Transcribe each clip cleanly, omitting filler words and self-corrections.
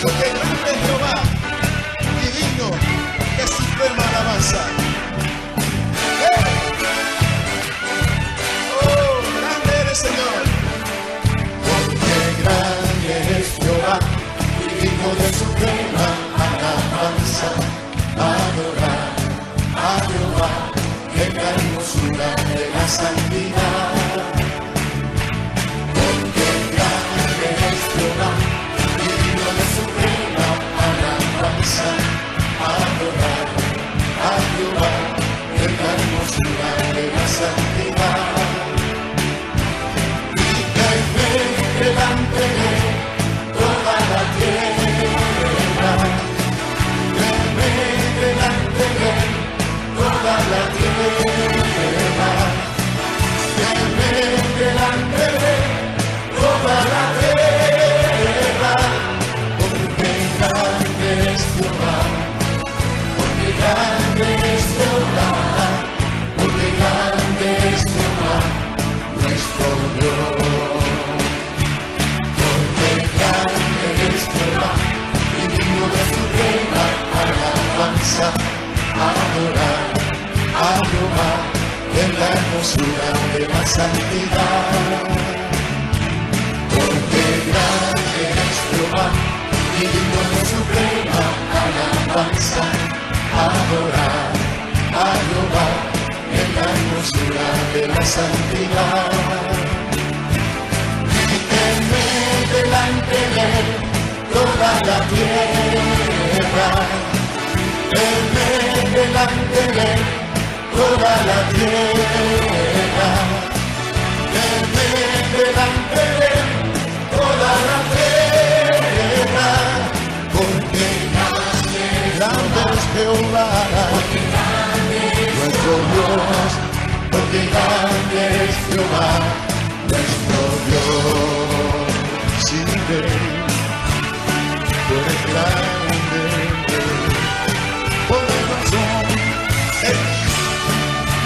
Porque grande es Jehová y digno de suprema alabanza. Oh, grande eres, Señor. Porque grande es Jehová y digno de suprema alabanza. Adorar a Jehová en la hermosura de la santidad. Porque grande es Jehová y digno de suprema alabanza. Adorar a Jehová en la hermosura de la santidad. Y caerme delante de toda la tierra. Caerme delante de toda la tierra. Caerme delante de toda la tierra. Porque grande es Jehová. Porque grande es Jehová. Porque grande es Jehová, nuestro Dios. Porque grande es Jehová y digno de suprema alabanza. Adorar a Jehová en la hermosura de la santidad. Porque grande es Jehová y digno de suprema alabanza. Adorar a Jehová en la hermosura de la santidad. Y tenme delante de toda la tierra. Tenme delante de toda la tierra. Tenme delante de toda la tierra. Porque grande es Jehová, nuestro Dios. Porque grande es Jehová, nuestro Dios. Sí, tú eres grande, poderoso,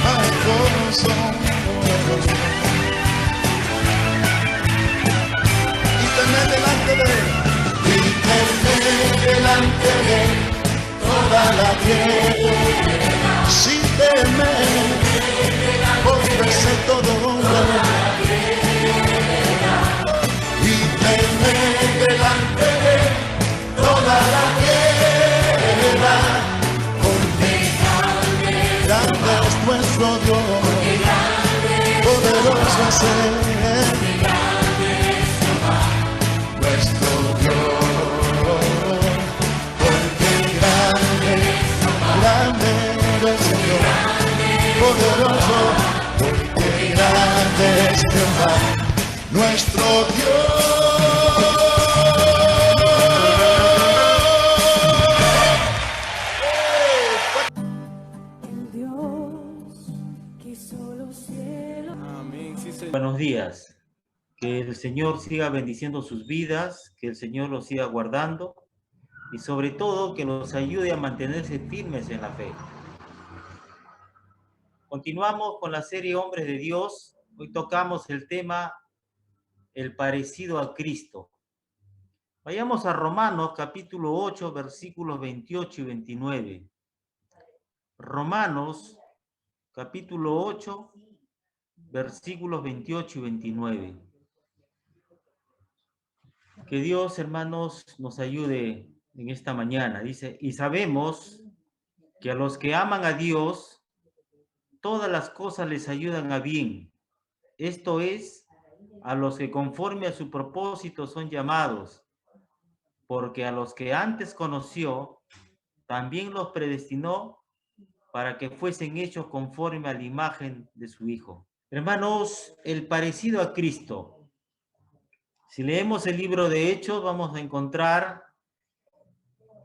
majestuoso. Y tenme delante de él. Y tenme delante de él toda la tierra. Sin temer, porque sé todo hombre. Y tenme delante de toda la tierra. Porque grande es nuestro Dios, poderoso es Él, nuestro Dios. Porque grande es Señor, poderoso. Porque grande es Jehová, nuestro Dios. Buenos días. Que el Señor siga bendiciendo sus vidas, que el Señor los siga guardando y sobre todo que nos ayude a mantenerse firmes en la fe. Continuamos con la serie Hombres de Dios. Hoy tocamos el tema el parecido a Cristo. Vayamos a Romanos capítulo 8, versículos 28 y 29. Romanos capítulo 8, versículos 28 y 29. Que Dios, hermanos, nos ayude en esta mañana. Dice, y sabemos que a los que aman a Dios, todas las cosas les ayudan a bien. Esto es, a los que conforme a su propósito son llamados, porque a los que antes conoció, también los predestinó para que fuesen hechos conforme a la imagen de su Hijo. Hermanos, el parecido a Cristo. Si leemos el libro de Hechos, vamos a encontrar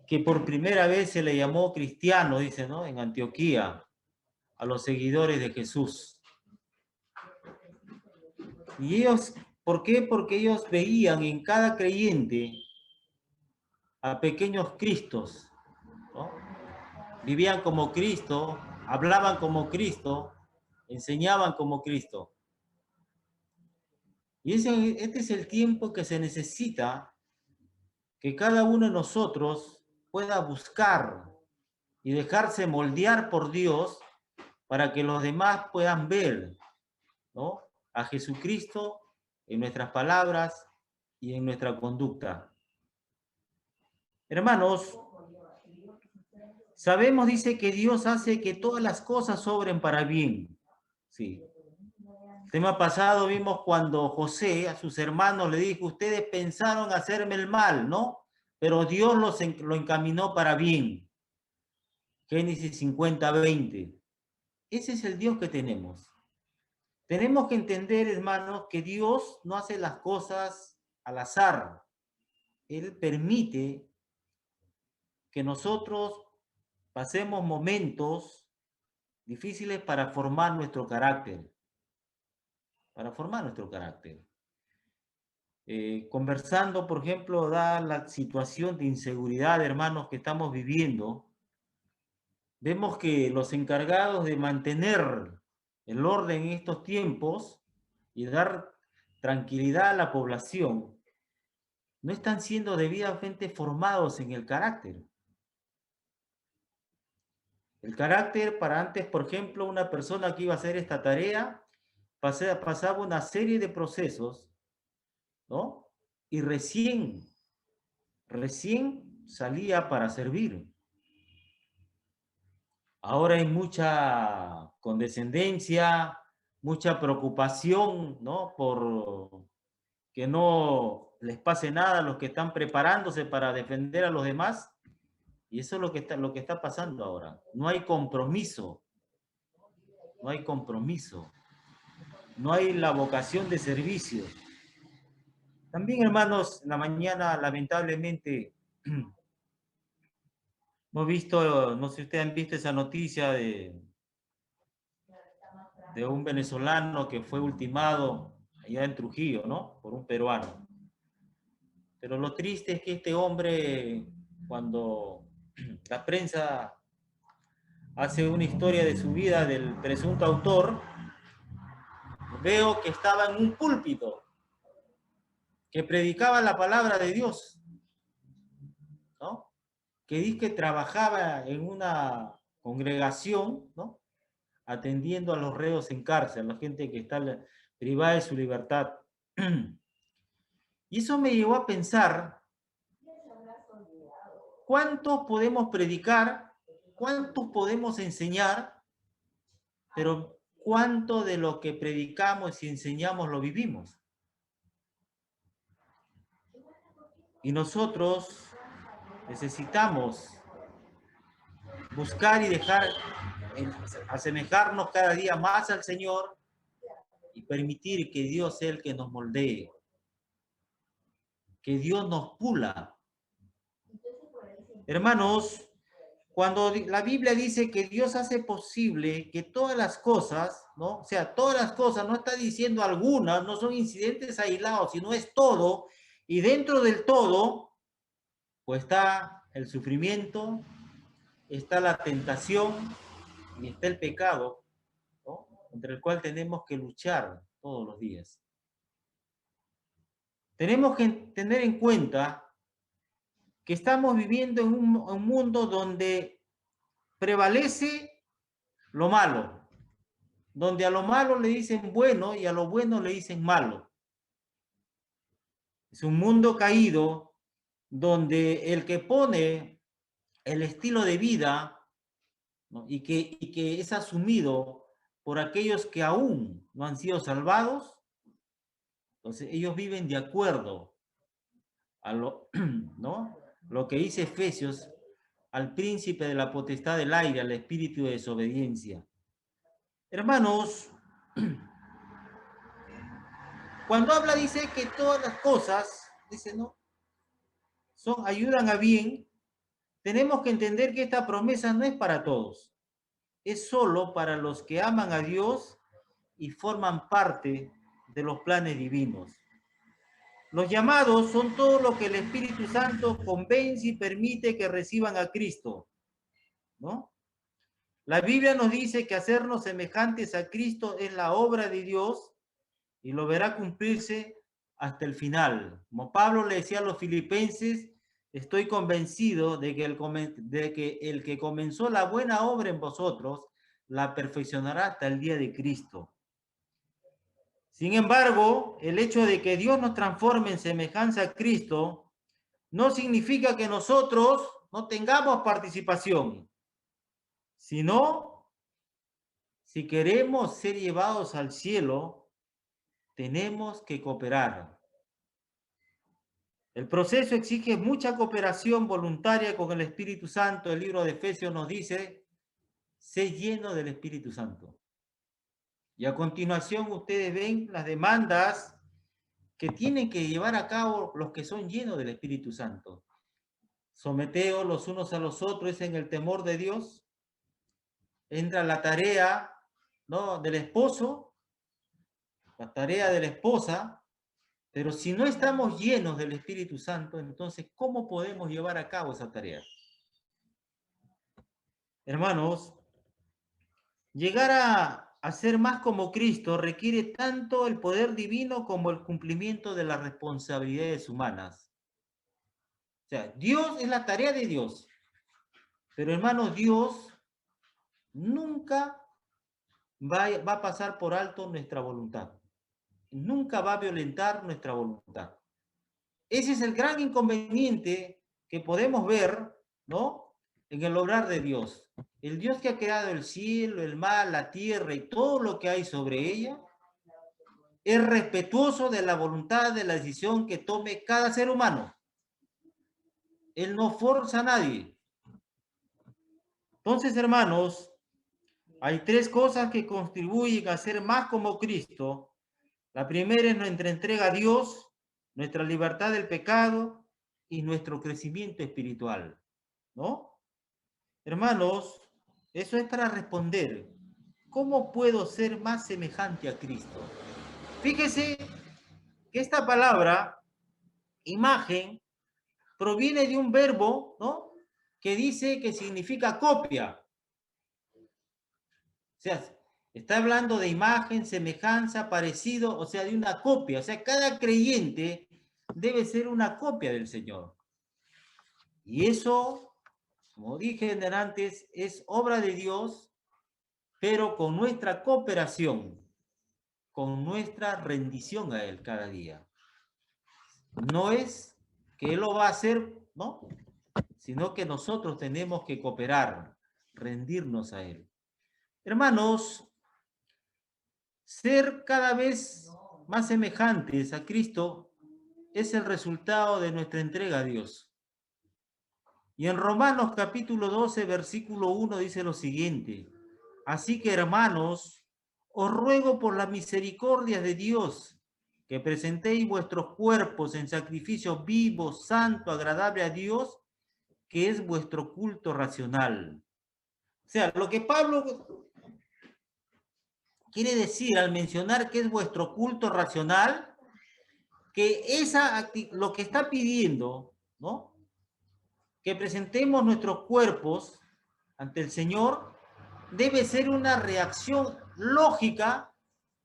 que por primera vez se le llamó cristiano, dice, ¿no? En Antioquía, a los seguidores de Jesús. Y ellos, ¿por qué? Porque ellos veían en cada creyente a pequeños Cristos, ¿no? Vivían como Cristo, hablaban como Cristo, enseñaban como Cristo. Y este es el tiempo que se necesita que cada uno de nosotros pueda buscar y dejarse moldear por Dios para que los demás puedan ver, ¿no?, a Jesucristo en nuestras palabras y en nuestra conducta. Hermanos, sabemos, dice, que Dios hace que todas las cosas obren para bien. Sí. El tema pasado vimos cuando José a sus hermanos le dijo, ustedes pensaron hacerme el mal, ¿no? Pero Dios lo encaminó para bien. Génesis 50:20. Ese es el Dios que tenemos. Tenemos que entender, hermanos, que Dios no hace las cosas al azar. Él permite que nosotros pasemos momentos difíciles para formar nuestro carácter. Para formar nuestro carácter. Conversando, por ejemplo, da la situación de inseguridad, hermanos, que estamos viviendo. Vemos que los encargados de mantener el orden en estos tiempos y dar tranquilidad a la población no están siendo debidamente formados en el carácter. El carácter, para antes, por ejemplo, una persona que iba a hacer esta tarea pasaba una serie de procesos, ¿no? Y recién salía para servir. Ahora hay mucha condescendencia, mucha preocupación, ¿no?, por que no les pase nada a los que están preparándose para defender a los demás. Y eso es lo que está pasando ahora. No hay compromiso. No hay compromiso. No hay la vocación de servicio. También, hermanos, en la mañana, lamentablemente, hemos visto, no sé si ustedes han visto esa noticia de un venezolano que fue ultimado allá en Trujillo, ¿no?, por un peruano. Pero lo triste es que este hombre, cuando la prensa hace una historia de su vida del presunto autor, veo que estaba en un púlpito, que predicaba la palabra de Dios, ¿no?, que dice que trabajaba en una congregación, ¿no?, atendiendo a los reos en cárcel, a la gente que está privada de su libertad. Y eso me llevó a pensar, ¿cuánto podemos predicar? ¿Cuánto podemos enseñar? Pero ¿cuánto de lo que predicamos y enseñamos lo vivimos? Y nosotros necesitamos buscar y dejar asemejarnos cada día más al Señor y permitir que Dios sea el que nos moldee, que Dios nos pula. Hermanos, cuando la Biblia dice que Dios hace posible que todas las cosas, ¿no?, o sea, todas las cosas, no está diciendo algunas, no son incidentes aislados, sino es todo, y dentro del todo, pues está el sufrimiento, está la tentación y está el pecado, ¿no?, contra el cual tenemos que luchar todos los días. Tenemos que tener en cuenta que estamos viviendo en un mundo donde prevalece lo malo, donde a lo malo le dicen bueno y a lo bueno le dicen malo. Es un mundo caído donde el que pone el estilo de vida, ¿no?, y que es asumido por aquellos que aún no han sido salvados, entonces ellos viven de acuerdo a lo, ¿no?, lo que dice Efesios, al príncipe de la potestad del aire, al espíritu de desobediencia. Hermanos, cuando habla dice que todas las cosas, dice, ¿no?, ayudan a bien. Tenemos que entender que esta promesa no es para todos, es solo para los que aman a Dios y forman parte de los planes divinos. Los llamados son todos los que el Espíritu Santo convence y permite que reciban a Cristo, ¿no? La Biblia nos dice que hacernos semejantes a Cristo es la obra de Dios y lo verá cumplirse hasta el final. Como Pablo le decía a los filipenses, estoy convencido de que el que comenzó la buena obra en vosotros, la perfeccionará hasta el día de Cristo. Sin embargo, el hecho de que Dios nos transforme en semejanza a Cristo no significa que nosotros no tengamos participación, sino si queremos ser llevados al cielo, tenemos que cooperar. El proceso exige mucha cooperación voluntaria con el Espíritu Santo. El libro de Efesios nos dice, sé lleno del Espíritu Santo. Y a continuación ustedes ven las demandas que tienen que llevar a cabo los que son llenos del Espíritu Santo. Someteos los unos a los otros en el temor de Dios. Entra la tarea, ¿no?, del esposo, la tarea de la esposa, pero si no estamos llenos del Espíritu Santo, entonces, ¿cómo podemos llevar a cabo esa tarea? Hermanos, llegar a ser más como Cristo requiere tanto el poder divino como el cumplimiento de las responsabilidades humanas. O sea, Dios es la tarea de Dios. Pero hermanos, Dios nunca va a pasar por alto nuestra voluntad. Nunca va a violentar nuestra voluntad. Ese es el gran inconveniente que podemos ver, ¿no?, en el obrar de Dios. El Dios que ha creado el cielo, el mar, la tierra y todo lo que hay sobre ella, es respetuoso de la voluntad, de la decisión que tome cada ser humano. Él no forza a nadie. Entonces, hermanos, hay tres cosas que contribuyen a ser más como Cristo. La primera es nuestra entrega a Dios, nuestra libertad del pecado y nuestro crecimiento espiritual, ¿no? Hermanos, eso es para responder, ¿cómo puedo ser más semejante a Cristo? Fíjese que esta palabra, imagen, proviene de un verbo, ¿no?, que dice que significa copia. O sea, está hablando de imagen, semejanza, parecido, o sea, de una copia. O sea, cada creyente debe ser una copia del Señor. Y eso, como dije antes, es obra de Dios, pero con nuestra cooperación, con nuestra rendición a Él cada día. No es que Él lo va a hacer, ¿no?, sino que nosotros tenemos que cooperar, rendirnos a Él. Hermanos, ser cada vez más semejantes a Cristo es el resultado de nuestra entrega a Dios. Y en Romanos capítulo 12, versículo 1 dice lo siguiente: así que, hermanos, os ruego por las misericordias de Dios que presentéis vuestros cuerpos en sacrificio vivo, santo, agradable a Dios, que es vuestro culto racional. O sea, lo que Pablo quiere decir al mencionar que es vuestro culto racional, que lo que está pidiendo, ¿no?, que presentemos nuestros cuerpos ante el Señor, debe ser una reacción lógica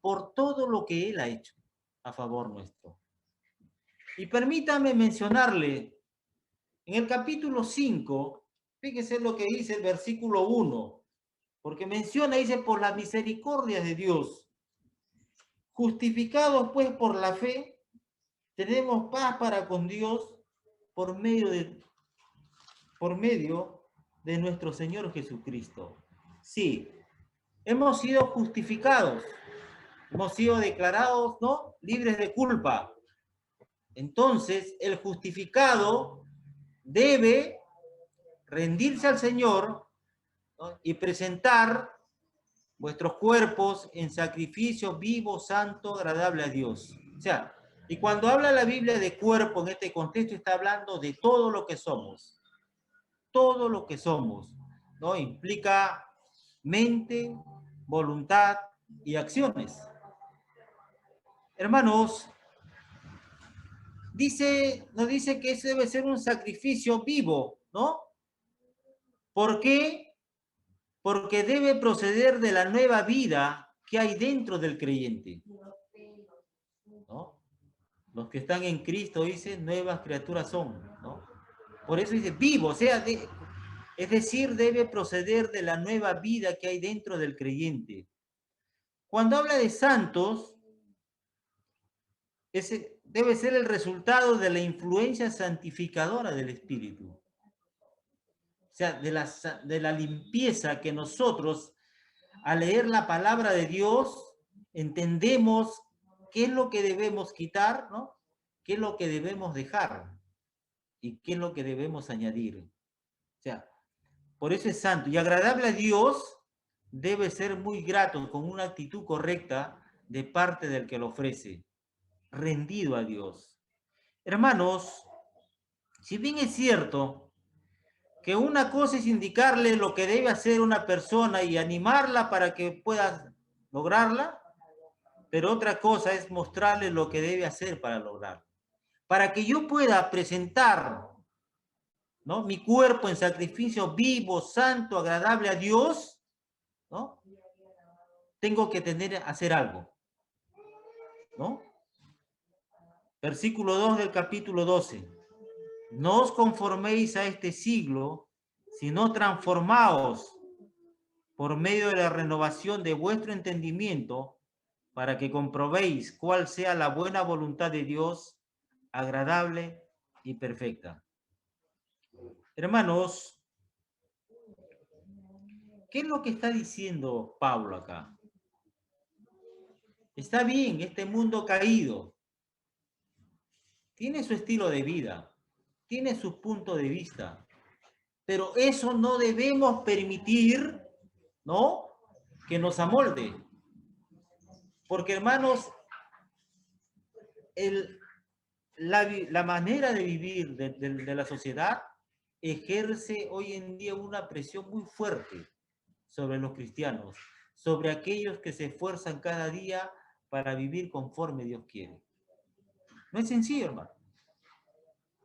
por todo lo que Él ha hecho a favor nuestro. Y permítame mencionarle, en el capítulo 5, fíjese lo que dice el versículo 1, porque menciona, dice, por las misericordias de Dios, justificados pues por la fe, tenemos paz para con Dios por medio de nuestro Señor Jesucristo. Sí, hemos sido justificados, hemos sido declarados, ¿no?, libres de culpa. Entonces, el justificado debe rendirse al Señor, ¿no?, y presentar vuestros cuerpos en sacrificio vivo, santo, agradable a Dios. O sea, y cuando habla la Biblia de cuerpo en este contexto, está hablando de todo lo que somos. Todo lo que somos, ¿no? Implica mente, voluntad y acciones. Hermanos, nos dice que ese debe ser un sacrificio vivo, ¿no? ¿Por qué? Porque debe proceder de la nueva vida que hay dentro del creyente, ¿no? Los que están en Cristo, dice, nuevas criaturas son, ¿no? Por eso dice vivo, o sea, es decir, debe proceder de la nueva vida que hay dentro del creyente. Cuando habla de santos, ese debe ser el resultado de la influencia santificadora del Espíritu. O sea, de la limpieza que nosotros, al leer la palabra de Dios, entendemos qué es lo que debemos quitar, ¿no? ¿Qué es lo que debemos dejar? ¿Y qué es lo que debemos añadir? O sea, por eso es santo. Y agradable a Dios debe ser muy grato, con una actitud correcta de parte del que lo ofrece, rendido a Dios. Hermanos, si bien es cierto que una cosa es indicarle lo que debe hacer una persona y animarla para que pueda lograrla, pero otra cosa es mostrarle lo que debe hacer para lograrlo. Para que yo pueda presentar, ¿no?, mi cuerpo en sacrificio vivo, santo, agradable a Dios, ¿no?, tengo que hacer algo, ¿no? Versículo 2 del capítulo 12. No os conforméis a este siglo, sino transformaos por medio de la renovación de vuestro entendimiento, para que comprobéis cuál sea la buena voluntad de Dios, agradable y perfecta. Hermanos, ¿qué es lo que está diciendo Pablo acá? Está bien, este mundo caído tiene su estilo de vida, tiene sus puntos de vista, pero eso no debemos permitir, ¿no?, que nos amolde. Porque, hermanos, la manera de vivir de la sociedad ejerce hoy en día una presión muy fuerte sobre los cristianos, sobre aquellos que se esfuerzan cada día para vivir conforme Dios quiere. No es sencillo, hermano.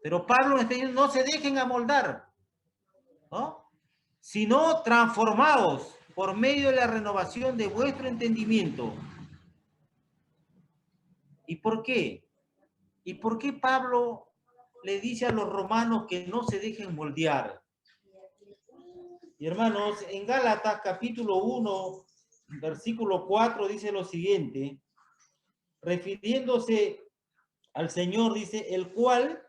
Pero Pablo está diciendo, no se dejen amoldar, ¿no?, sino transformados por medio de la renovación de vuestro entendimiento. ¿Y por qué? ¿Y por qué Pablo le dice a los romanos que no se dejen moldear? Y hermanos, en Gálatas capítulo 1, versículo 4 dice lo siguiente, refiriéndose al Señor, dice, el cual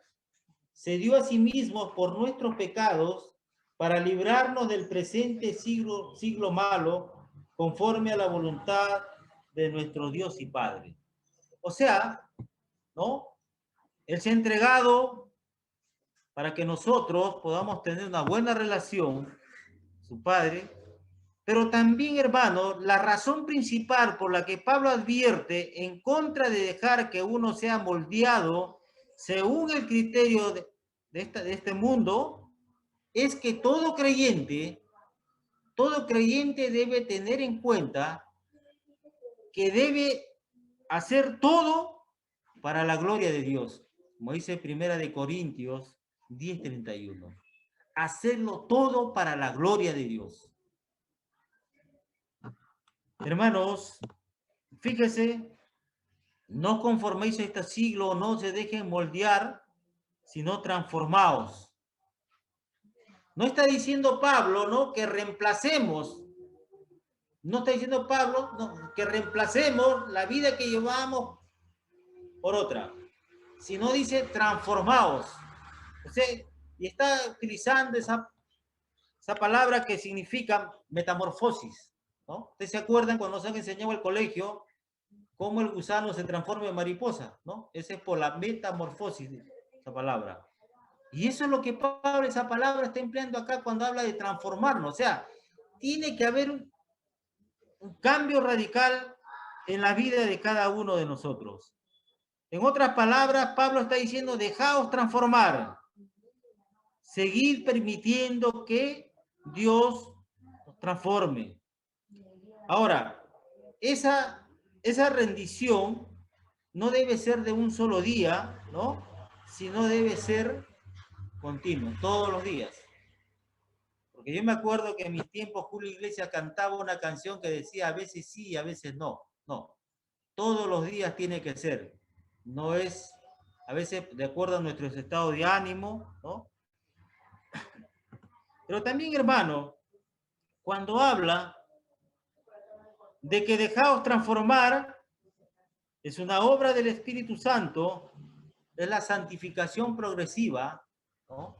se dio a sí mismo por nuestros pecados para librarnos del presente siglo malo, conforme a la voluntad de nuestro Dios y Padre. O sea, ¿no?, Él se ha entregado para que nosotros podamos tener una buena relación, su Padre, pero también, hermano, la razón principal por la que Pablo advierte en contra de dejar que uno sea moldeado según el criterio de este mundo, es que todo creyente debe tener en cuenta que debe hacer todo para la gloria de Dios. Como dice Primera de Corintios 10:31. Hacerlo todo para la gloria de Dios. Hermanos, fíjese, no conforméis a este siglo, no se dejen moldear, sino transformaos. No está diciendo Pablo, ¿no?, que reemplacemos. No está diciendo Pablo, no, que reemplacemos la vida que llevamos por otra, sino dice transformaos. O sea, y está utilizando esa palabra que significa metamorfosis, ¿no? ¿Ustedes se acuerdan cuando nos han enseñado el colegio cómo el gusano se transforma en mariposa, ¿no? Ese es por la metamorfosis, esa palabra. Y eso es lo que Pablo, esa palabra, está empleando acá cuando habla de transformarnos. O sea, tiene que haber un cambio radical en la vida de cada uno de nosotros. En otras palabras, Pablo está diciendo, dejaos transformar. Seguid permitiendo que Dios nos transforme. Ahora, esa rendición no debe ser de un solo día, ¿no?, sino debe ser continuo, todos los días. Porque yo me acuerdo que en mis tiempos Julio Iglesias cantaba una canción que decía a veces sí y a veces no. No, todos los días tiene que ser. No es a veces de acuerdo a nuestros estados de ánimo, ¿no?, Pero también, hermano, cuando habla de que dejaos transformar, es una obra del Espíritu Santo, es la santificación progresiva, ¿no?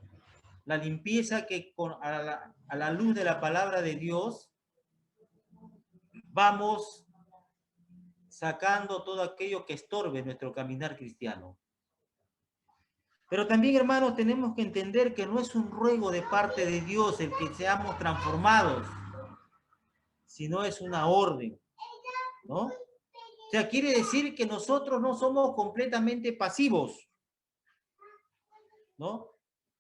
La limpieza que a la luz de la palabra de Dios vamos sacando todo aquello que estorbe nuestro caminar cristiano. Pero también, hermanos, tenemos que entender que no es un ruego de parte de Dios el que seamos transformados, sino es una orden, ¿no? O sea, quiere decir que nosotros no somos completamente pasivos, ¿no?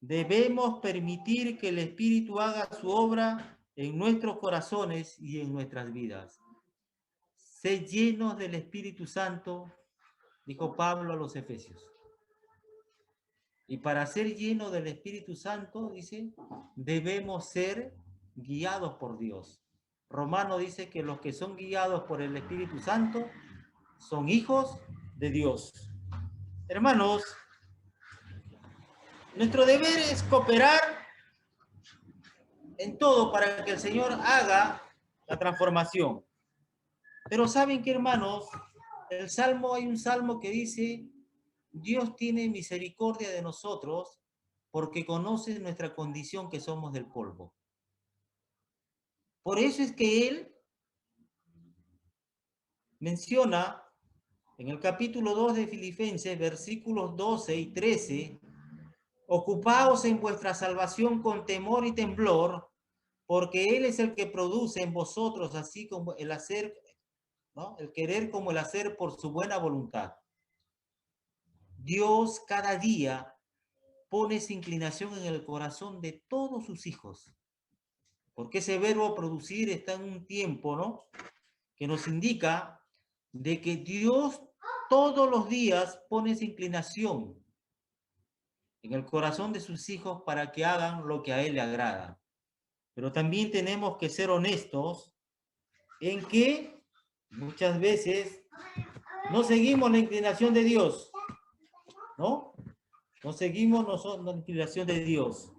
Debemos permitir que el Espíritu haga su obra en nuestros corazones y en nuestras vidas. Sé llenos del Espíritu Santo, dijo Pablo a los Efesios. Y para ser lleno del Espíritu Santo, dice, debemos ser guiados por Dios. Romano dice que los que son guiados por el Espíritu Santo son hijos de Dios. Hermanos, nuestro deber es cooperar en todo para que el Señor haga la transformación. Pero ¿saben qué, hermanos? Hay un salmo que dice, Dios tiene misericordia de nosotros porque conoce nuestra condición que somos del polvo. Por eso es que Él menciona en el capítulo 2 de Filipenses, versículos 12 y 13, ocupaos en vuestra salvación con temor y temblor, porque Él es el que produce en vosotros así como el hacer, ¿no? El querer como el hacer por su buena voluntad. Dios cada día pone esa inclinación en el corazón de todos sus hijos. Porque ese verbo producir está en un tiempo, ¿no? Que nos indica de que Dios todos los días pone esa inclinación en el corazón de sus hijos para que hagan lo que a Él le agrada. Pero también tenemos que ser honestos en que muchas veces no seguimos la inclinación de Dios, ¿no? No seguimos la inclinación de Dios.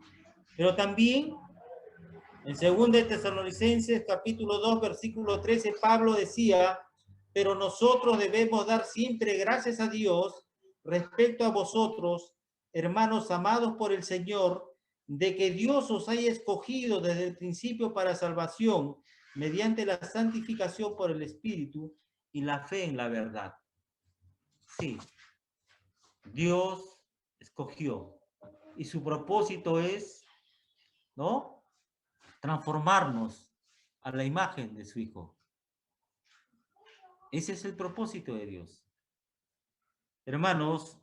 Pero también en 2 Tesalonicenses capítulo 2 versículo 13 Pablo decía, pero nosotros debemos dar siempre gracias a Dios respecto a vosotros, hermanos amados por el Señor, de que Dios os haya escogido desde el principio para salvación mediante la santificación por el Espíritu y la fe en la verdad. Sí, Dios escogió y su propósito es, ¿no?, transformarnos a la imagen de su Hijo. Ese es el propósito de Dios. Hermanos,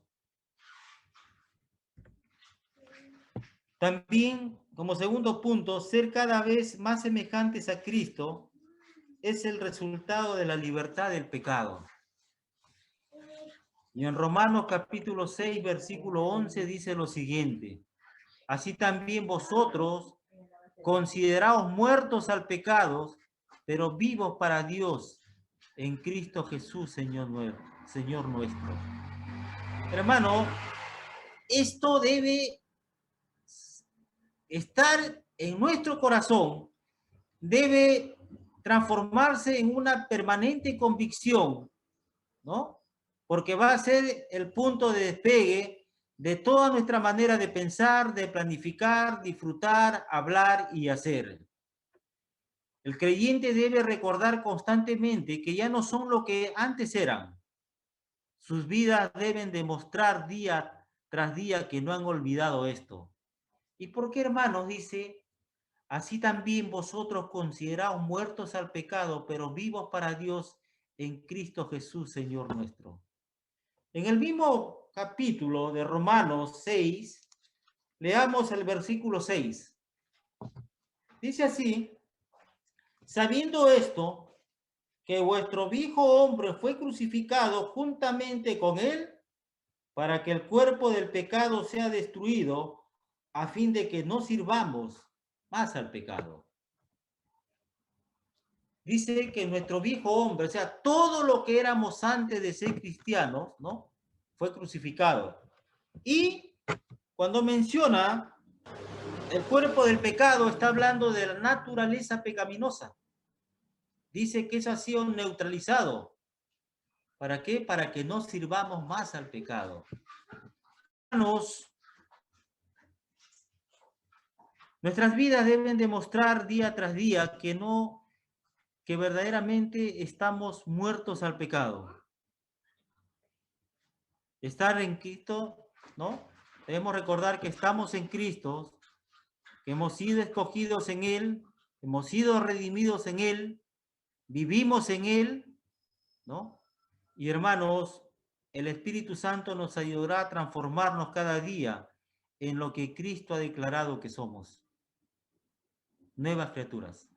también como segundo punto, ser cada vez más semejantes a Cristo es el resultado de la libertad del pecado. Y en Romanos capítulo 6, versículo 11 dice lo siguiente, así también vosotros consideraos muertos al pecado, pero vivos para Dios en Cristo Jesús, Señor nuestro. Hermano, esto debe estar en nuestro corazón, debe transformarse en una permanente convicción, ¿no? Porque va a ser el punto de despegue de toda nuestra manera de pensar, de planificar, disfrutar, hablar y hacer. El creyente debe recordar constantemente que ya no son lo que antes eran. Sus vidas deben demostrar día tras día que no han olvidado esto. ¿Y por qué, hermanos? Dice, así también vosotros consideraos muertos al pecado, pero vivos para Dios en Cristo Jesús, Señor nuestro. En el mismo capítulo de Romanos 6, leamos el versículo 6. Dice así, sabiendo esto, que vuestro viejo hombre fue crucificado juntamente con él, para que el cuerpo del pecado sea destruido, a fin de que no sirvamos más al pecado. Dice que nuestro viejo hombre, o sea, todo lo que éramos antes de ser cristianos, ¿no?, fue crucificado. Y cuando menciona el cuerpo del pecado está hablando de la naturaleza pecaminosa. Dice que eso ha sido neutralizado. ¿Para qué? Para que no sirvamos más al pecado. Hermanos, nuestras vidas deben demostrar día tras día que verdaderamente estamos muertos al pecado. Estar en Cristo, ¿no? Debemos recordar que estamos en Cristo, que hemos sido escogidos en Él, hemos sido redimidos en Él, vivimos en Él, ¿no? Y hermanos, el Espíritu Santo nos ayudará a transformarnos cada día en lo que Cristo ha declarado que somos. Nuevas criaturas,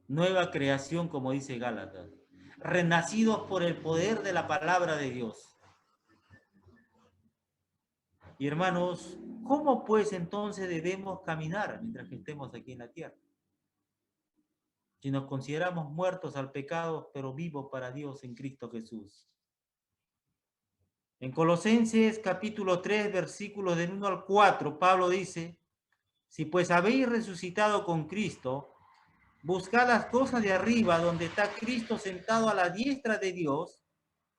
nueva creación, como dice Gálatas, renacidos por el poder de la palabra de Dios. Y hermanos, ¿cómo pues entonces debemos caminar mientras que estemos aquí en la tierra? Si nos consideramos muertos al pecado, pero vivos para Dios en Cristo Jesús. En Colosenses capítulo 3, versículos del 1 al 4, Pablo dice, si pues habéis resucitado con Cristo, buscad las cosas de arriba, donde está Cristo sentado a la diestra de Dios,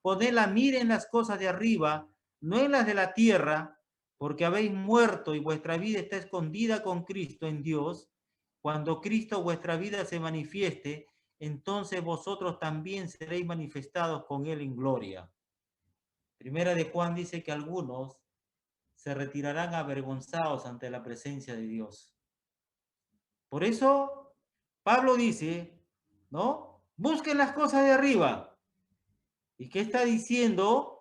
poned la mira en las cosas de arriba, no en las de la tierra, porque habéis muerto y vuestra vida está escondida con Cristo en Dios. Cuando Cristo vuestra vida se manifieste, entonces vosotros también seréis manifestados con Él en gloria. Primera de Juan dice que algunos se retirarán avergonzados ante la presencia de Dios. Por eso Pablo dice, ¿no? Busquen las cosas de arriba. ¿Y qué está diciendo?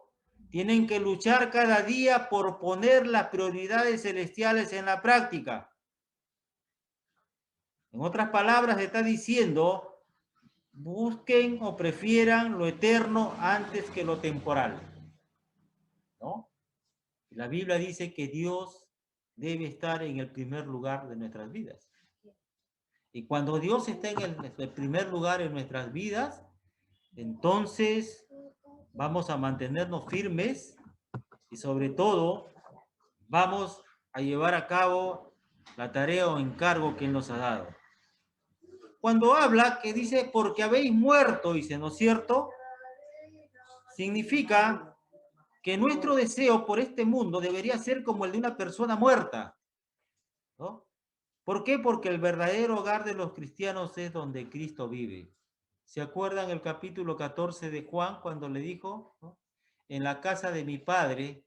Tienen que luchar cada día por poner las prioridades celestiales en la práctica. En otras palabras, está diciendo, busquen o prefieran lo eterno antes que lo temporal, ¿no? La Biblia dice que Dios debe estar en el primer lugar de nuestras vidas. Y cuando Dios está en el primer lugar en nuestras vidas, entonces vamos a mantenernos firmes y sobre todo vamos a llevar a cabo la tarea o encargo que Él nos ha dado. Cuando habla, que dice, porque habéis muerto, dice, ¿no es cierto? Significa que nuestro deseo por este mundo debería ser como el de una persona muerta, ¿no? ¿Por qué? Porque el verdadero hogar de los cristianos es donde Cristo vive. ¿Se acuerdan el capítulo 14 de Juan cuando le dijo, ¿no? En la casa de mi Padre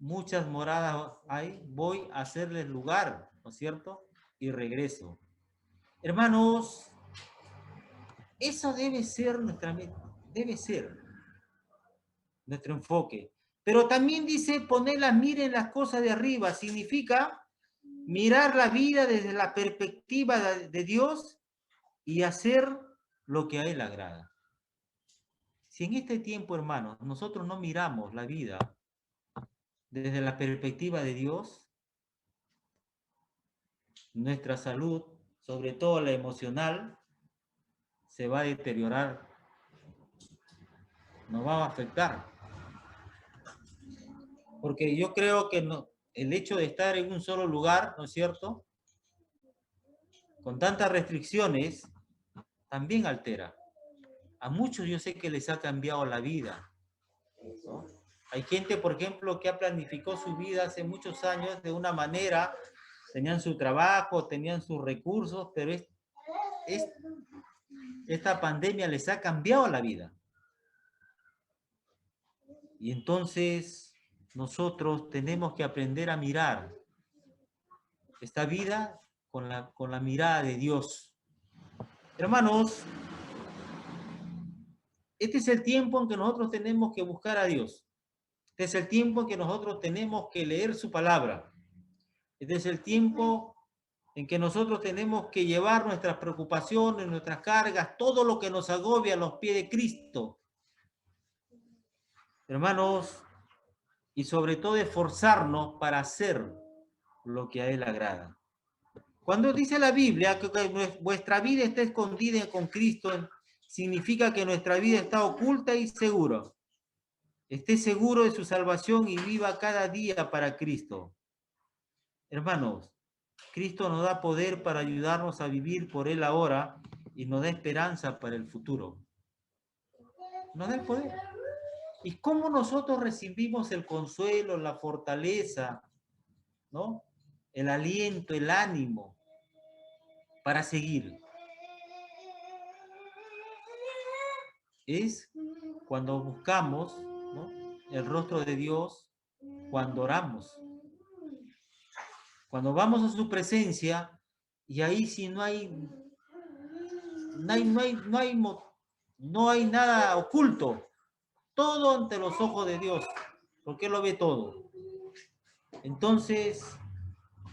muchas moradas hay, voy a hacerles lugar, ¿no es cierto? Y regreso. Hermanos, eso debe ser nuestra meta, debe ser nuestro enfoque. Pero también dice poner la mira en las cosas de arriba, significa mirar la vida desde la perspectiva de Dios y hacer lo que a Él agrada. Si en este tiempo, hermanos, nosotros no miramos la vida desde la perspectiva de Dios, nuestra salud, sobre todo la emocional, se va a deteriorar, nos va a afectar. Porque yo creo que no, el hecho de estar en un solo lugar, ¿no es cierto?, con tantas restricciones, también altera. A muchos yo sé que les ha cambiado la vida, ¿no? Hay gente, por ejemplo, que ha planificado su vida hace muchos años de una manera, tenían su trabajo, tenían sus recursos, pero esta pandemia les ha cambiado la vida. Y entonces nosotros tenemos que aprender a mirar esta vida con la mirada de Dios. Hermanos, este es el tiempo en que nosotros tenemos que buscar a Dios. Este es el tiempo en que nosotros tenemos que leer su palabra. Este es el tiempo en que nosotros tenemos que llevar nuestras preocupaciones, nuestras cargas, todo lo que nos agobia a los pies de Cristo. Hermanos, y sobre todo esforzarnos para hacer lo que a Él agrada. Cuando dice la Biblia que vuestra vida está escondida con Cristo, significa que nuestra vida está oculta y segura. Esté seguro de su salvación y viva cada día para Cristo. Hermanos, Cristo nos da poder para ayudarnos a vivir por Él ahora y nos da esperanza para el futuro. Nos da el poder. ¿Y cómo nosotros recibimos el consuelo, la fortaleza, ¿no? El aliento, el ánimo para seguir? Es cuando buscamos, ¿no?, el rostro de Dios, cuando oramos, cuando vamos a su presencia, y ahí sí no hay nada oculto, todo ante los ojos de Dios, porque Él lo ve todo. Entonces,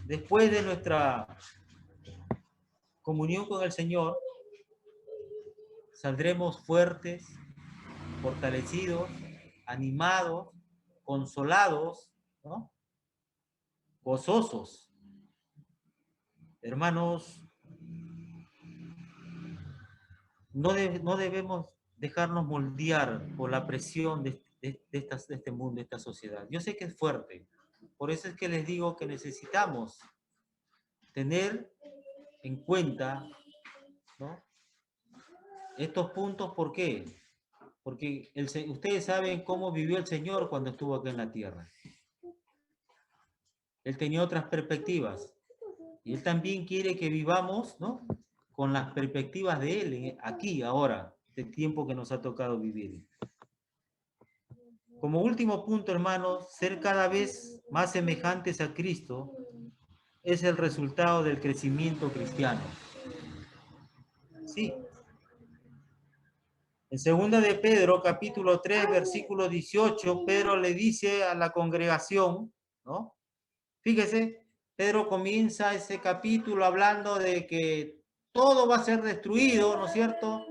después de nuestra comunión con el Señor, saldremos fuertes, fortalecidos, animados, consolados, ¿no?, gozosos. Hermanos, no debemos dejarnos moldear por la presión de este mundo, de esta sociedad. Yo sé que es fuerte, por eso es que les digo que necesitamos tener en cuenta, ¿no?, estos puntos. ¿Por qué? Porque ustedes saben cómo vivió el Señor cuando estuvo aquí en la tierra. Él tenía otras perspectivas. Y Él también quiere que vivamos, ¿no?, con las perspectivas de Él, aquí, ahora, este tiempo que nos ha tocado vivir. Como último punto, hermanos, ser cada vez más semejantes a Cristo es el resultado del crecimiento cristiano. Sí. En 2 de Pedro, capítulo 3, versículo 18, Pedro le dice a la congregación, ¿no? Fíjese, Pedro comienza ese capítulo hablando de que todo va a ser destruido, ¿no es cierto?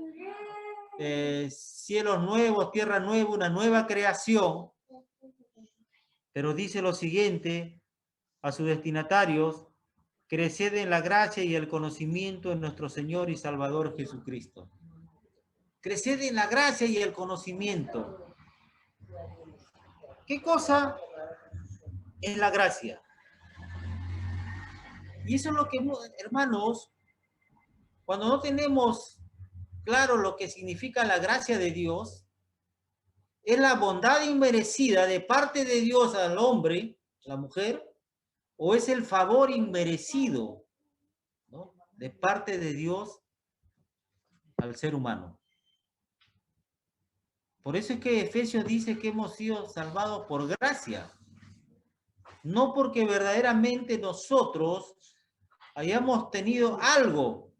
Cielos nuevos, tierra nueva, una nueva creación. Pero dice lo siguiente a sus destinatarios: creced en la gracia y el conocimiento de nuestro Señor y Salvador Jesucristo. Creced en la gracia y el conocimiento. ¿Qué cosa es la gracia? Y eso es lo que, hermanos, cuando no tenemos claro lo que significa la gracia de Dios, es la bondad inmerecida de parte de Dios al hombre, la mujer, o es el favor inmerecido, ¿no?, de parte de Dios al ser humano. Por eso es que Efesios dice que hemos sido salvados por gracia, no porque verdaderamente nosotros hayamos tenido algo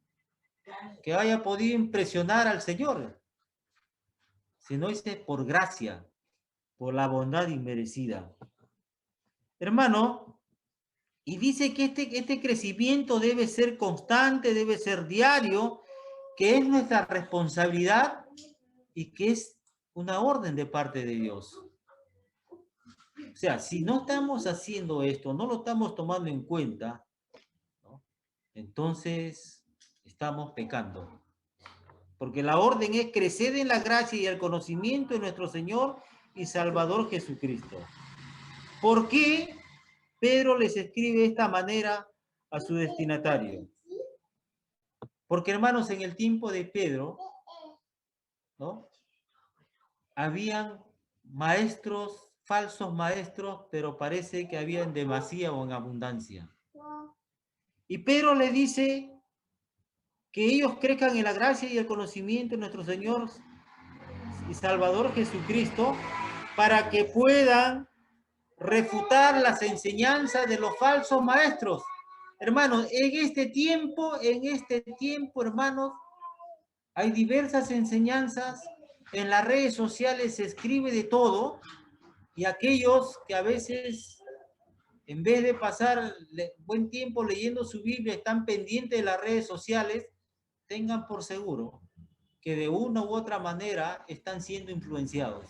que haya podido impresionar al Señor, sino dice por gracia, por la bondad inmerecida. Hermano, y dice que este crecimiento debe ser constante, debe ser diario, que es nuestra responsabilidad y que es una orden de parte de Dios. O sea, si no estamos haciendo esto, no lo estamos tomando en cuenta, ¿no?, entonces estamos pecando. Porque la orden es crecer en la gracia y el conocimiento de nuestro Señor y Salvador Jesucristo. ¿Por qué Pedro les escribe de esta manera a su destinatario? Porque, hermanos, en el tiempo de Pedro, ¿no?, habían maestros, falsos maestros, pero parece que había en demasía o en abundancia. Y Pedro le dice que ellos crezcan en la gracia y el conocimiento de nuestro Señor y Salvador Jesucristo, para que puedan refutar las enseñanzas de los falsos maestros. Hermanos, en este tiempo, hermanos, hay diversas enseñanzas. En las redes sociales se escribe de todo, y aquellos que a veces, en vez de pasar buen tiempo leyendo su Biblia, están pendientes de las redes sociales, tengan por seguro que de una u otra manera están siendo influenciados.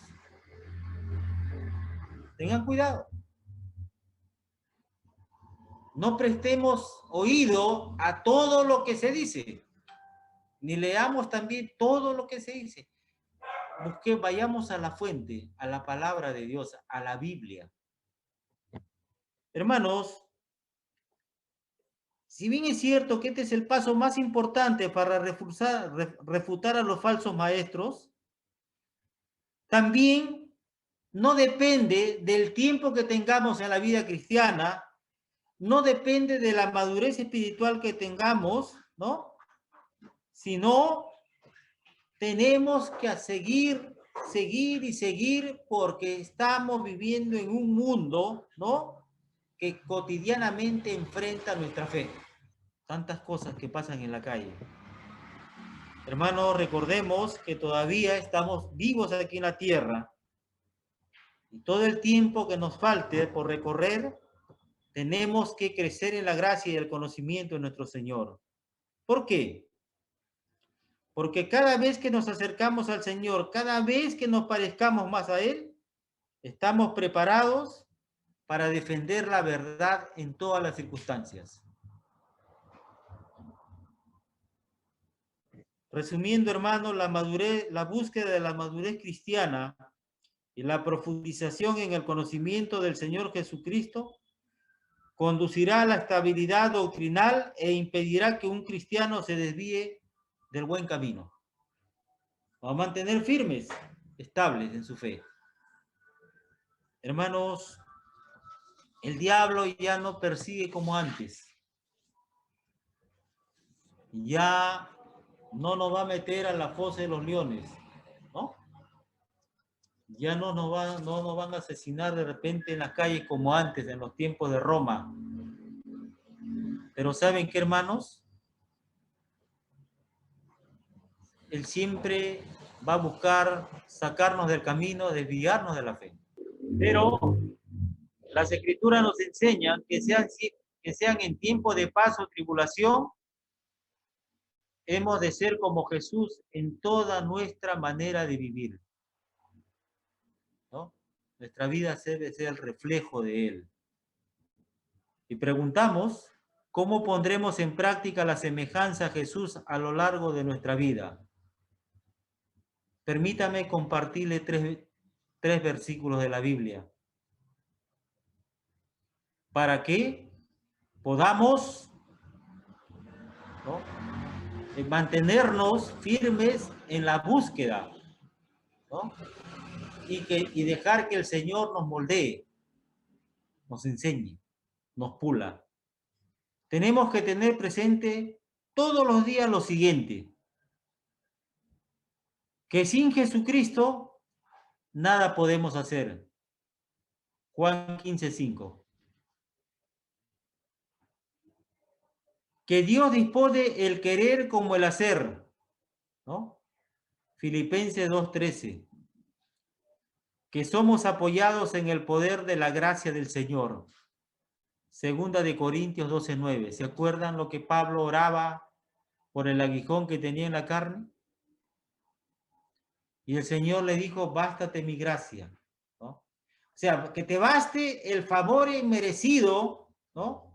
Tengan cuidado. No prestemos oído a todo lo que se dice, ni leamos también todo lo que se dice. Vayamos a la fuente, a la palabra de Dios, a la Biblia. Hermanos, Si bien es cierto que este es el paso más importante para refutar a los falsos maestros, también no depende del tiempo que tengamos en la vida cristiana, no depende de la madurez espiritual que tengamos, ¿no? Sino tenemos que seguir y seguir porque estamos viviendo en un mundo, ¿no? Que cotidianamente enfrenta nuestra fe. Tantas cosas que pasan en la calle. Hermanos, recordemos que todavía estamos vivos aquí en la tierra y todo el tiempo que nos falte por recorrer, tenemos que crecer en la gracia y el conocimiento de nuestro Señor. ¿Por qué? Porque cada vez que nos acercamos al Señor, cada vez que nos parezcamos más a Él, estamos preparados para defender la verdad en todas las circunstancias. Resumiendo, hermanos, la búsqueda de la madurez cristiana y la profundización en el conocimiento del Señor Jesucristo conducirá a la estabilidad doctrinal e impedirá que un cristiano se desvíe del buen camino. Va a mantener firmes, estables en su fe. Hermanos, el diablo ya no persigue como antes. Ya no nos va a meter a la fosa de los leones, ¿no? Ya no nos van a asesinar de repente en las calles como antes, en los tiempos de Roma. Pero ¿saben qué, hermanos? Él siempre va a buscar sacarnos del camino, desviarnos de la fe. Pero las Escrituras nos enseñan que sean en tiempo de paz o tribulación, hemos de ser como Jesús en toda nuestra manera de vivir, ¿no? Nuestra vida debe ser el reflejo de Él. Y preguntamos, ¿cómo pondremos en práctica la semejanza a Jesús a lo largo de nuestra vida? Permítame compartirle tres versículos de la Biblia para que podamos, ¿no?, mantenernos firmes en la búsqueda, ¿no?, y dejar que el Señor nos moldee, nos enseñe, nos pula. Tenemos que tener presente todos los días lo siguiente, que sin Jesucristo nada podemos hacer. Juan 15:5. Que Dios dispone el querer como el hacer, ¿no? Filipenses 2:13. Que somos apoyados en el poder de la gracia del Señor. Segunda de Corintios 12:9. ¿Se acuerdan lo que Pablo oraba por el aguijón que tenía en la carne? Y el Señor le dijo, bástate mi gracia, ¿no? O sea, que te baste el favor inmerecido, ¿no?,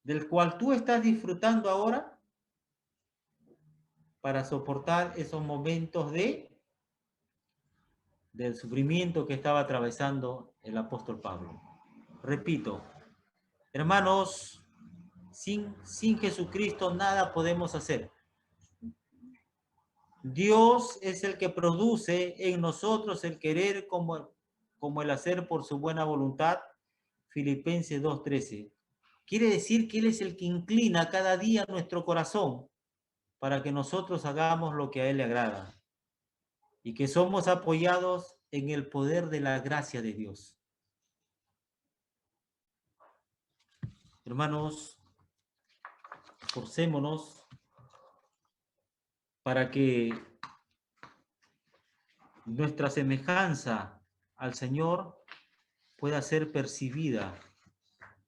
del cual tú estás disfrutando ahora para soportar esos momentos del sufrimiento que estaba atravesando el apóstol Pablo. Repito, hermanos, sin Jesucristo nada podemos hacer. Dios es el que produce en nosotros el querer como el hacer por su buena voluntad. Filipenses 2:13. Quiere decir que Él es el que inclina cada día nuestro corazón para que nosotros hagamos lo que a Él le agrada y que somos apoyados en el poder de la gracia de Dios. Hermanos, esforcémonos para que nuestra semejanza al Señor pueda ser percibida,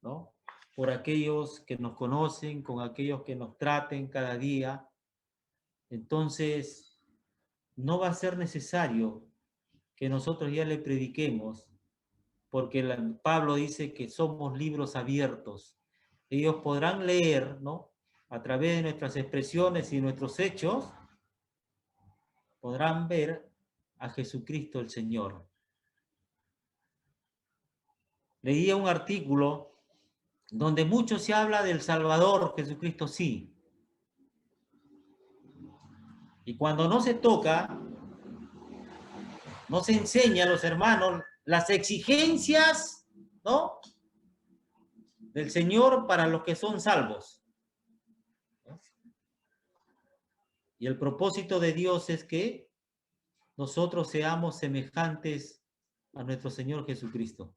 ¿no?, por aquellos que nos conocen, con aquellos que nos traten cada día. Entonces, no va a ser necesario que nosotros ya le prediquemos, porque Pablo dice que somos libros abiertos. Ellos podrán leer, ¿no?, a través de nuestras expresiones y nuestros hechos, podrán ver a Jesucristo el Señor. Leía un artículo donde mucho se habla del Salvador Jesucristo, sí. Y cuando no se toca, no se enseña a los hermanos las exigencias, ¿no?, del Señor para los que son salvos. Y el propósito de Dios es que nosotros seamos semejantes a nuestro Señor Jesucristo.